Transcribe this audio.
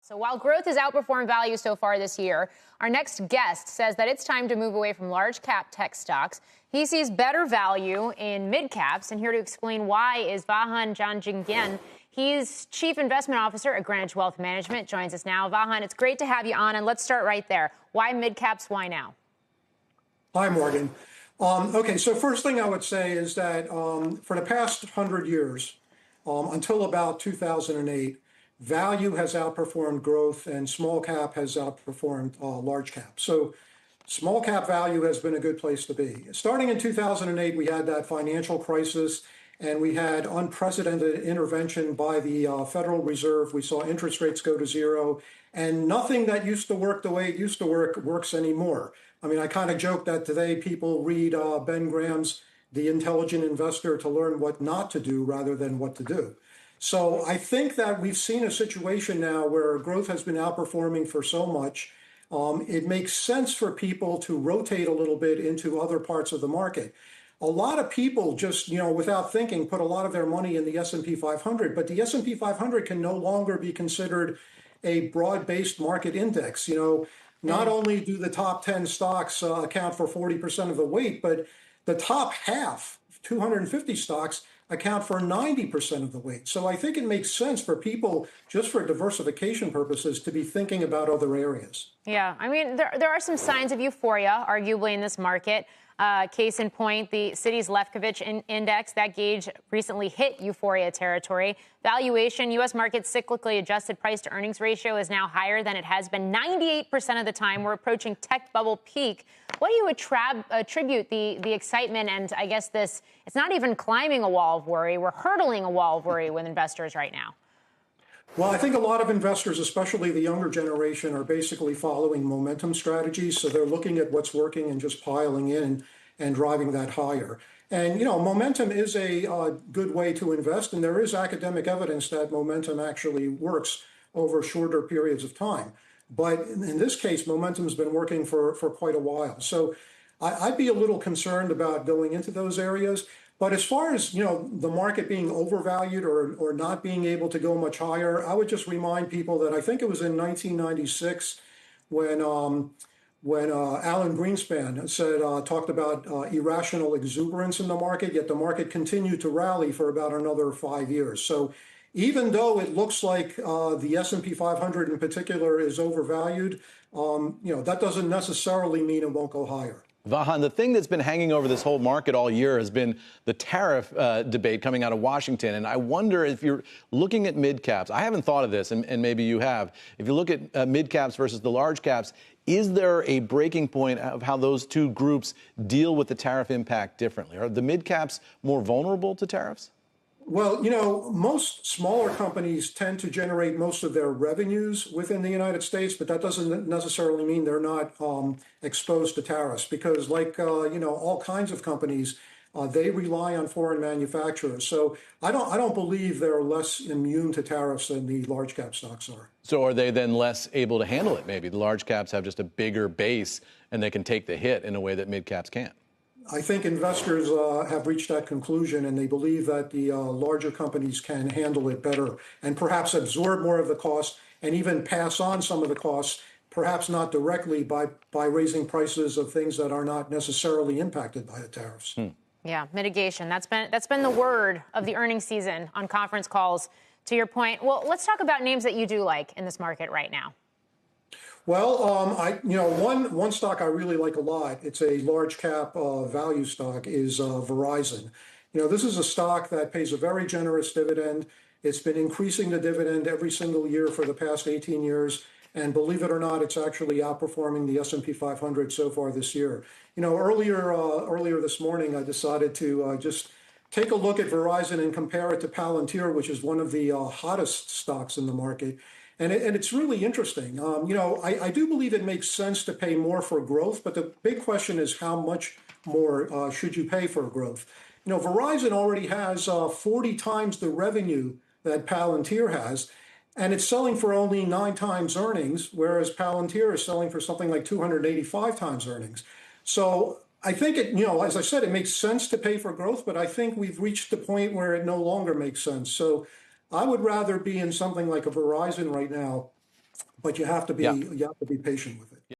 So while growth has outperformed value so far this year, our next guest says that it's time to move away from large cap tech stocks. He sees better value in mid caps, and here to explain why is Vahan Janjigian. He's Chief Investment Officer at Greenwich Wealth Management. Joins us now. Vahan, it's great to have you on, and let's start right there. Why mid caps? Why now? Hi, Morgan. Okay, so first thing I would say is that for the past 100 years, until about 2008, value has outperformed growth and small cap has outperformed large cap. So small cap value has been a good place to be. Starting in 2008, we had that financial crisis and we had unprecedented intervention by the Federal Reserve. We saw interest rates go to zero, and nothing that used to work the way it used to work works anymore. I mean, I kind of joke that today people read Ben Graham's The Intelligent Investor to learn what not to do rather than what to do. So I think that we've seen a situation now where growth has been outperforming for so much. It makes sense for people to rotate a little bit into other parts of the market. A lot of people just, without thinking, put a lot of their money in the S&P 500, but the S&P 500 can no longer be considered a broad-based market index. Not only do the top 10 stocks account for 40% of the weight, but the top half, 250 stocks, account for 90% of the weight. So I think it makes sense for people, just for diversification purposes, to be thinking about other areas. Yeah, I mean, there are some signs of euphoria, arguably, in this market. Case in point, the Citi's Lefkovich index, that gauge recently hit euphoria territory. Valuation, U.S. market cyclically adjusted price to earnings ratio is now higher than it has been 98% of the time. We're approaching tech bubble peak. What do you attribute the excitement and I guess it's not even climbing a wall of worry. We're hurdling a wall of worry with investors right now. Well, I think a lot of investors, especially the younger generation, are basically following momentum strategies. So they're looking at what's working and just piling in and driving that higher. And, momentum is a good way to invest. And there is academic evidence that momentum actually works over shorter periods of time. But in this case, momentum's been working for quite a while. So I'd be a little concerned about going into those areas. But as far as, the market being overvalued or not being able to go much higher, I would just remind people that I think it was in 1996 when Alan Greenspan talked about irrational exuberance in the market, yet the market continued to rally for about another 5 years. So even though it looks like the S&P 500 in particular is overvalued, that doesn't necessarily mean it won't go higher. Vahan, the thing that's been hanging over this whole market all year has been the tariff debate coming out of Washington. And I wonder if you're looking at mid caps. I haven't thought of this, and maybe you have. If you look at mid caps versus the large caps, is there a breaking point of how those two groups deal with the tariff impact differently? Are the mid caps more vulnerable to tariffs? Well, most smaller companies tend to generate most of their revenues within the United States, but that doesn't necessarily mean they're not exposed to tariffs because like, all kinds of companies, they rely on foreign manufacturers. So I don't believe they're less immune to tariffs than the large cap stocks are. So are they then less able to handle it? Maybe the large caps have just a bigger base and they can take the hit in a way that mid caps can't. I think investors have reached that conclusion, and they believe that the larger companies can handle it better and perhaps absorb more of the cost and even pass on some of the costs, perhaps not directly by raising prices of things that are not necessarily impacted by the tariffs. Yeah, mitigation. That's been the word of the earnings season on conference calls. To your point, well, let's talk about names that you do like in this market right now. Well, one stock I really like a lot, it's a large cap value stock, is Verizon. This is a stock that pays a very generous dividend. It's been increasing the dividend every single year for the past 18 years. And believe it or not, it's actually outperforming the S&P 500 so far this year. Earlier this morning, I decided to just take a look at Verizon and compare it to Palantir, which is one of the hottest stocks in the market. And it's really interesting. I do believe it makes sense to pay more for growth, but the big question is how much more should you pay for growth? Verizon already has 40 times the revenue that Palantir has, and it's selling for only 9 times earnings, whereas Palantir is selling for something like 285 times earnings. So I think as I said, it makes sense to pay for growth, but I think we've reached the point where it no longer makes sense. So I would rather be in something like a Verizon right now but you have to be Yeah. you have to be patient with it.